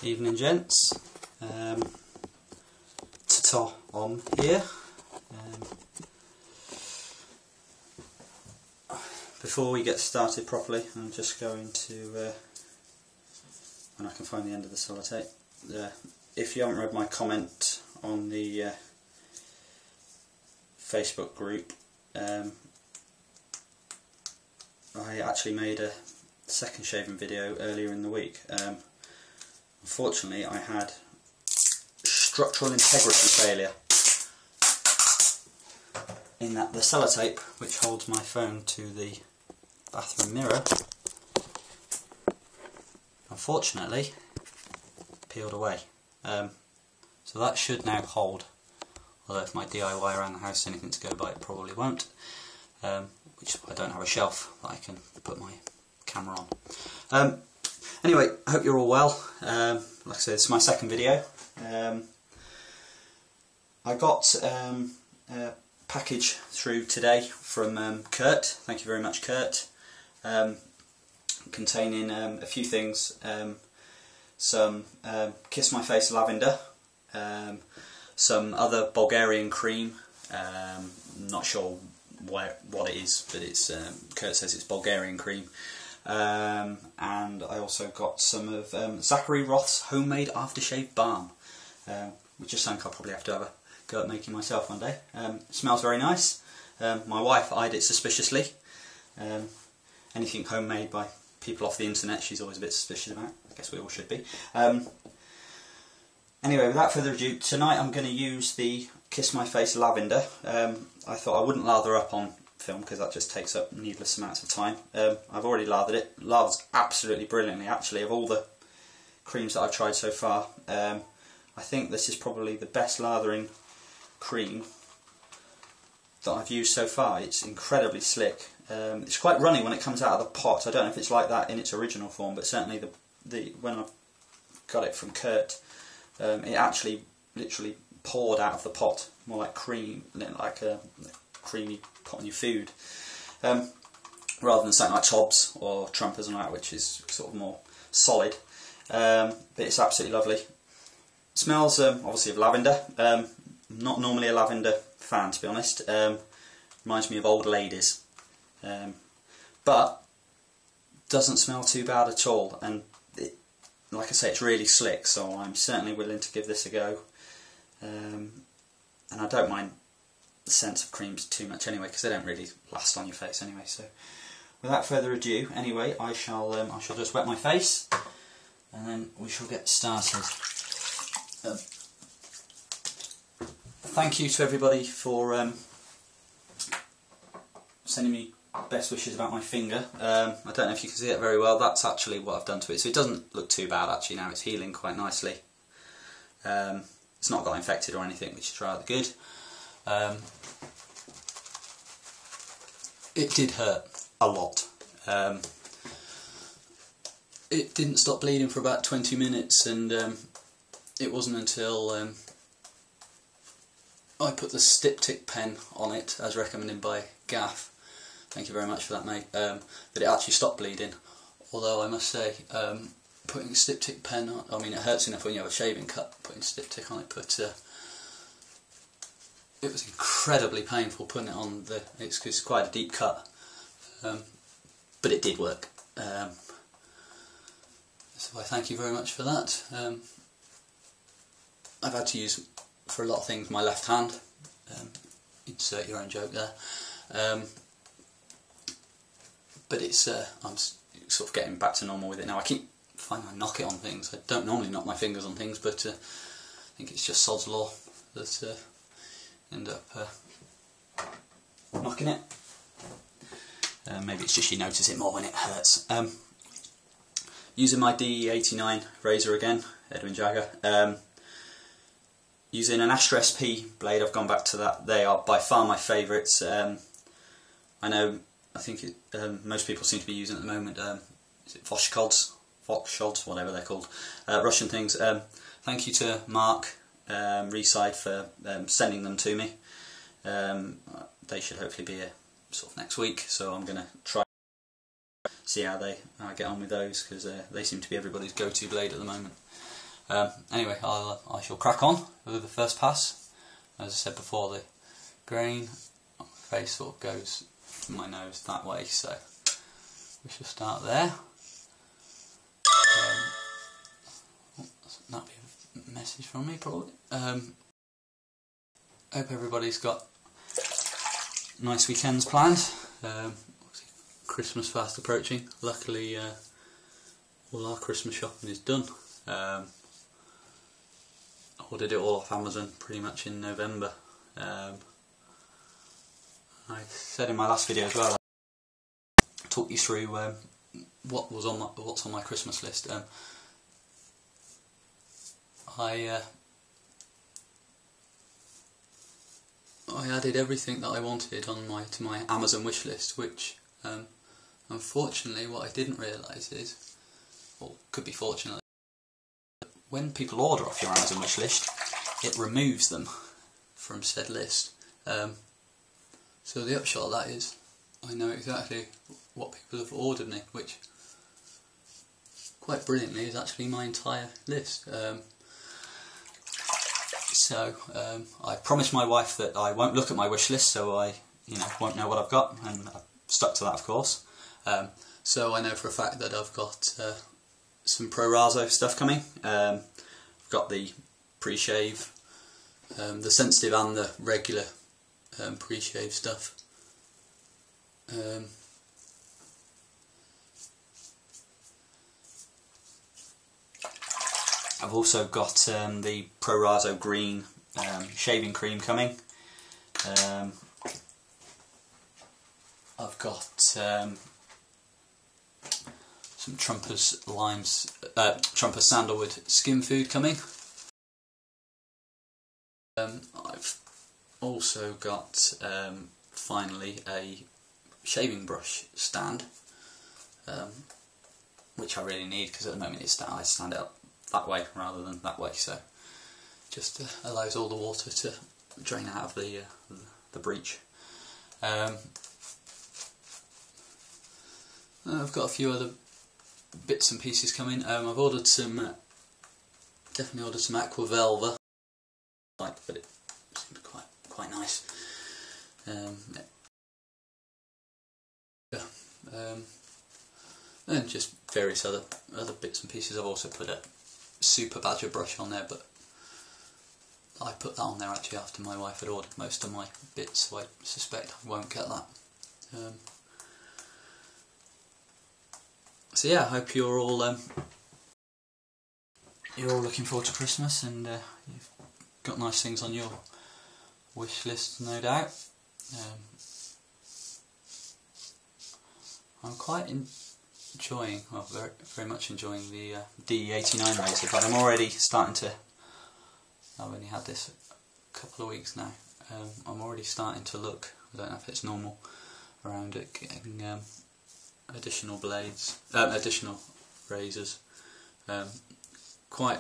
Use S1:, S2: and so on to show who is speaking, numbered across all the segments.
S1: Evening gents, ta-ta on here. Before we get started properly, I'm just going to, when I can find the end of the sellotape, if you haven't read my comment on the Facebook group, I actually made a second shaving video earlier in the week. Unfortunately, I had structural integrity failure in that the sellotape, which holds my phone to the bathroom mirror, unfortunately peeled away. So that should now hold, although if my DIY around the house is anything to go by, it probably won't, which I don't have a shelf that I can put my camera on. Anyway, I hope you're all well. Like I said, it's my second video. I got a package through today from Kurt. Thank you very much, Kurt. Containing a few things. Some Kiss My Face lavender, some other Bulgarian cream. Not sure what it is, but it's Kurt says it's Bulgarian cream. And I also got some of Zachary Roth's homemade aftershave balm, which is something I'll probably have to have a go at making myself one day. It smells very nice. My wife eyed it suspiciously. Anything homemade by people off the internet she's always a bit suspicious about. I guess we all should be. Anyway, without further ado, tonight I'm going to use the Kiss My Face lavender. I thought I wouldn't lather up on film because that just takes up needless amounts of time. I've already lathered it. Lathers absolutely brilliantly, actually. Of all the creams that I've tried so far, I think this is probably the best lathering cream that I've used so far. It's incredibly slick. It's quite runny when it comes out of the pot. I don't know if it's like that in its original form, but certainly when I've got it from Kurt, it actually literally poured out of the pot, more like cream, like a creamy pot on your food, rather than something like Tobs or Trumpers and that, which is sort of more solid. But it's absolutely lovely. It smells obviously of lavender. Not normally a lavender fan, to be honest. Reminds me of old ladies, but doesn't smell too bad at all. And like I say, it's really slick, so I'm certainly willing to give this a go. And I don't mind the scent of creams too much anyway, because they don't really last on your face anyway. So without further ado, anyway, I shall just wet my face and then we shall get started. Thank you to everybody for sending me best wishes about my finger. I don't know if you can see it very well. That's actually what I've done to it, so it doesn't look too bad actually now. It's healing quite nicely. It's not got infected or anything, which is rather good. It did hurt a lot. It didn't stop bleeding for about 20 minutes, and it wasn't until I put the Styptic pen on it, as recommended by Gaff, thank you very much for that, mate, that it actually stopped bleeding. Although I must say, putting a Styptic pen on, I mean, it hurts enough when you have a shaving cut, putting Styptic on it, but it was incredibly painful putting it on. It's quite a deep cut, but it did work. So I thank you very much for that. I've had to use, for a lot of things, my left hand. Insert your own joke there. But it's I'm sort of getting back to normal with it now. I keep finding I knock it on things. I don't normally knock my fingers on things, but I think it's just sod's law that end up knocking it. Maybe it's just you notice it more when it hurts. Using my DE89 razor again, Edwin Jagger. Using an Astra SP blade, I've gone back to that. They are by far my favourites. I think most people seem to be using at the moment. Is it Voskhod, whatever they're called, Russian things. Thank you to Mark Reside for sending them to me. They should hopefully be here sort of next week, so I'm going to try see how I get on with those, because they seem to be everybody's go-to blade at the moment. Anyway, I shall crack on with the first pass. As I said before, the grain on my face sort of goes from my nose that way, so we shall start there. That'll be a message from me probably. Hope everybody's got nice weekends planned. Christmas fast approaching. Luckily all our Christmas shopping is done. I ordered it all off Amazon pretty much in November. I said in my last video as well, I talked you through what's on my Christmas list. I added everything that I wanted on to my Amazon wish list, which unfortunately what I didn't realise is, or could be fortunately, when people order off your Amazon wish list, it removes them from said list. So the upshot of that is, I know exactly what people have ordered me, which quite brilliantly is actually my entire list. So I promised my wife that I won't look at my wish list, so I won't know what I've got, and I've stuck to that, of course. So I know for a fact that I've got some Proraso stuff coming. I've got the pre-shave, the sensitive and the regular pre-shave stuff. I've also got the Proraso green shaving cream coming. I've got some Trumpers Trumpers Sandalwood skin food coming. I've also got finally a shaving brush stand, which I really need because at the moment I stand it up that way rather than that way, so just allows all the water to drain out of the breech. I've got a few other bits and pieces coming. I've ordered definitely ordered some Aqua Velva, but it seems quite nice. And just various other bits and pieces. I've also put a Super Badger brush on there, but I put that on there actually after my wife had ordered most of my bits, so I suspect I won't get that. So yeah, I hope you're all looking forward to Christmas, and you've got nice things on your wish list, no doubt. I'm quite enjoying, well, very much enjoying the DE89 razor, but I'm already starting to, I've only had this a couple of weeks now, I'm already starting to look, I don't know if it's normal, around it, getting additional blades, additional razors. Quite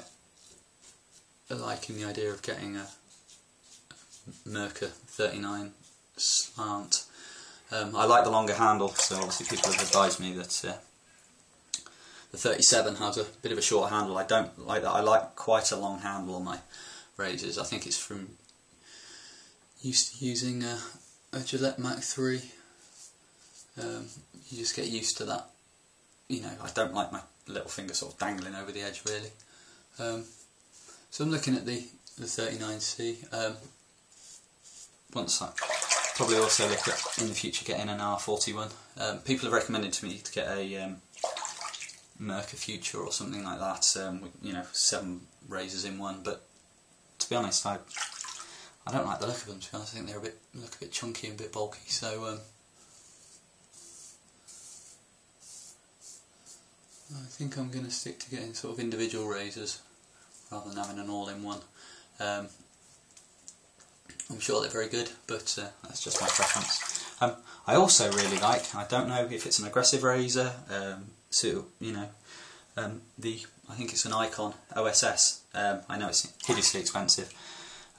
S1: liking the idea of getting a Mirka 39 slant. I like the longer handle, so obviously people have advised me that the 37 has a bit of a short handle. I don't like that. I like quite a long handle on my razors. I think it's from used to using a Gillette Mach 3. You just get used to that. I don't like my little finger sort of dangling over the edge really. So I'm looking at the 39C. Once I probably also look at in the future getting an R41. People have recommended to me to get a Mirka Future or something like that. 7 razors in one. But to be honest, I don't like the look of them. To be honest, I think they look a bit chunky and a bit bulky. So I think I'm going to stick to getting sort of individual razors rather than having an all-in-one. I'm sure they're very good, but that's just my preference. I also really like, I don't know if it's an aggressive razor, I think it's an Icon OSS. I know it's hideously expensive.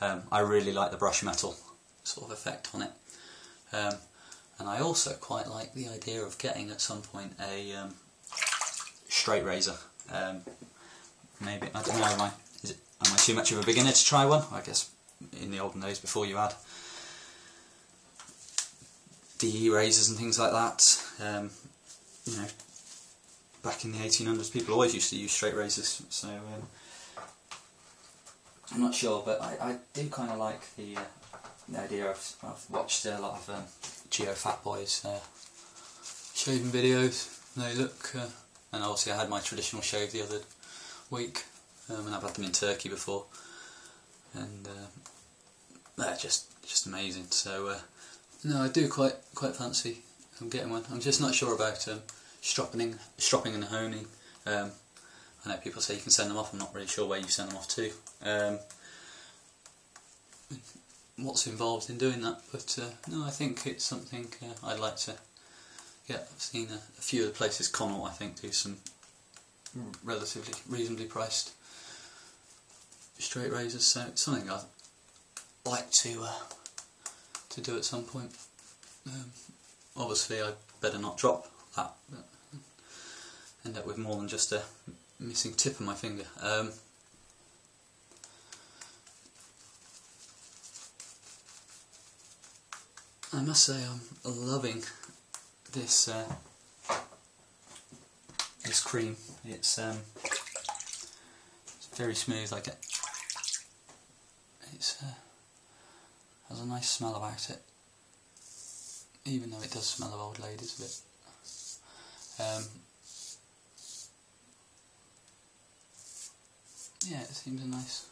S1: I really like the brush metal sort of effect on it. And I also quite like the idea of getting at some point a straight razor. maybe, I don't know, am I too much of a beginner to try one? I guess in the olden days, before you had DE razors and things like that, you know, back in the 1800s people always used to use straight razors, so I'm not sure, but I do kind of like the idea of, I've watched a lot of Geo Fatboys shaving videos. They look, and obviously I had my traditional shave the other week, and I've had them in Turkey before, and they're just amazing. So no, I do quite fancy getting one. I'm just not sure about stropping and honing. I know people say you can send them off. I'm not really sure where you send them off to. What's involved in doing that, but no, I think it's something I'd like to get. I've seen a few of the places, Connaught I think, do some relatively reasonably priced straight razors, so it's something I'd like to do at some point. Obviously I'd better not drop that, but end up with more than just a missing tip of my finger. I must say I'm loving this this cream. It's very smooth. Like it's has a nice smell about it, even though it does smell of old ladies a bit. Yeah, it seems a nice,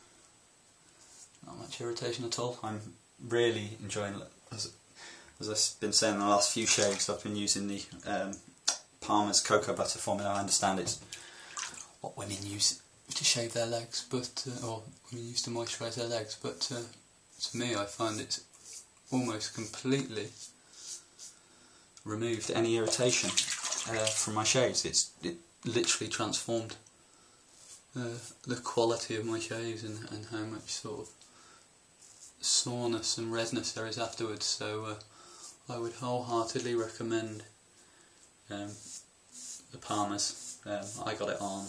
S1: not much irritation at all. I'm really enjoying it. As I've been saying in the last few shaves, I've been using the Palmer's cocoa butter formula. I understand it's what women use to shave their legs, but or women use to moisturise their legs. But to me, I find it's almost completely removed any irritation from my shaves. It literally transformed the quality of my shaves and how much sort of soreness and redness there is afterwards. So I would wholeheartedly recommend the Palmer's. I got it on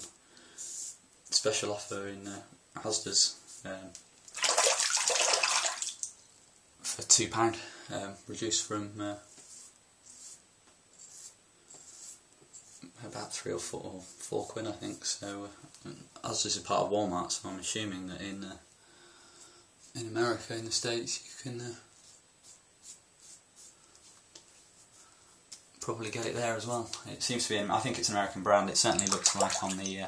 S1: special offer in Asda's for £2, reduced from about £3 or £4 I think. So Asda's is part of Walmart, so I'm assuming that in America, in the States, you can probably get it there as well. It seems to be, I think it's an American brand. It certainly looks like on the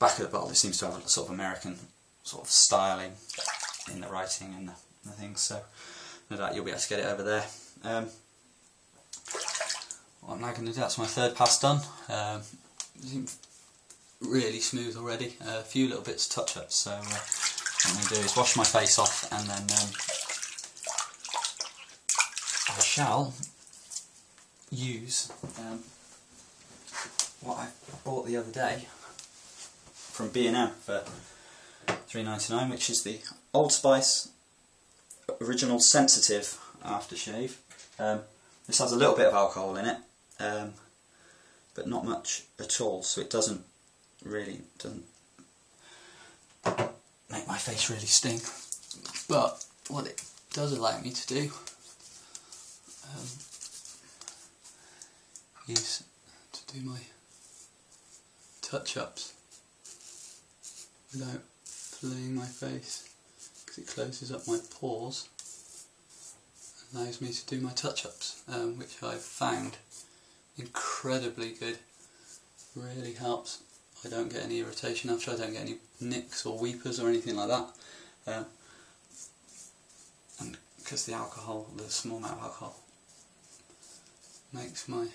S1: back of the bottle, it seems to have a sort of American sort of styling in the writing and the things, so no doubt you'll be able to get it over there. What I'm now going to do, that's my third pass done. Really smooth already, a few little bits of touch-ups, so what I'm going to do is wash my face off, and then I shall use what I bought the other day from B&M for £3.99, which is the Old Spice Original Sensitive Aftershave. This has a little bit of alcohol in it, but not much at all, so it doesn't make my face really sting. But what it does allow me to do is to do my touch-ups without flaying my face, because it closes up my pores, allows me to do my touch-ups, which I've found incredibly good. Really helps. I don't get any irritation after, I don't get any nicks or weepers or anything like that. And because the alcohol, the small amount of alcohol, makes my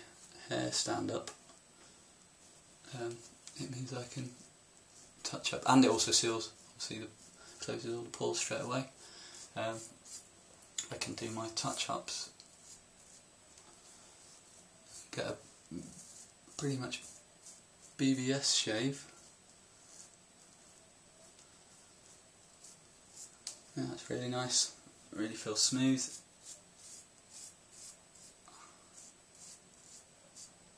S1: hair stand up, it means I can touch up, and it also seals, obviously closes all the pores straight away. I can do my touch-ups, get a pretty much BBS shave. Yeah, that's really nice, it really feels smooth.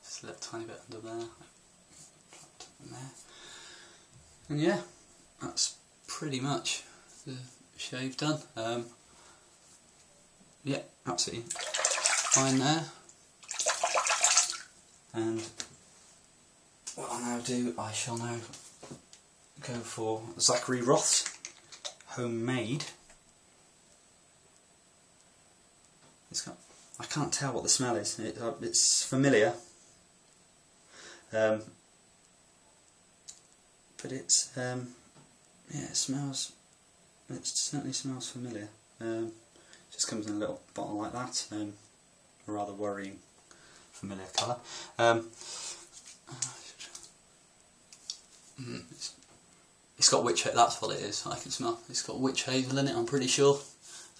S1: Just a little tiny bit under there. there. And yeah, that's pretty much the shave done. Yeah, absolutely fine there. And what I'll now do, I shall now go for Zachary Roth's Homemade. It's got, I can't tell what the smell is. It's familiar, but it's yeah, it smells. It certainly smells familiar. Just comes in a little bottle like that. A rather worrying familiar colour. It's got witch hazel. That's what it is. I can smell. It's got witch hazel in it. I'm pretty sure.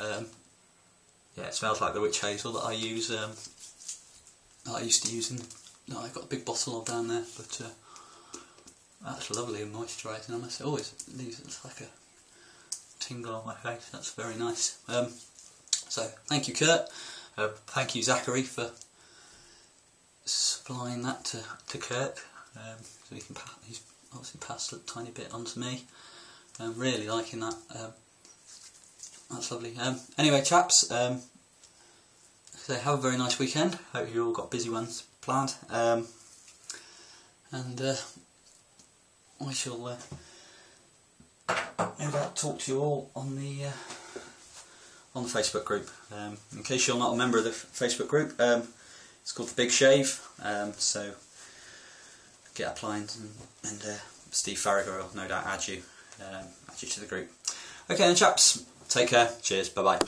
S1: Yeah, it smells like the witch hazel that I use. That I used to use in. No, I've got a big bottle of down there, but that's lovely and moisturising. I must say, oh, it leaves like a tingle on my face. That's very nice. So thank you, Kurt. Thank you, Zachary, for supplying that to Kirk. So he can he's obviously passed a tiny bit on to me. I'm really liking that. That's lovely. Anyway, chaps, so have a very nice weekend. Hope you all got busy ones planned. And I shall no doubt talk to you all on the Facebook group. In case you're not a member of the Facebook group, it's called The Big Shave. So get applying, and Steve Farragher will no doubt add you to the group. Okay then, chaps. Take care. Cheers. Bye bye.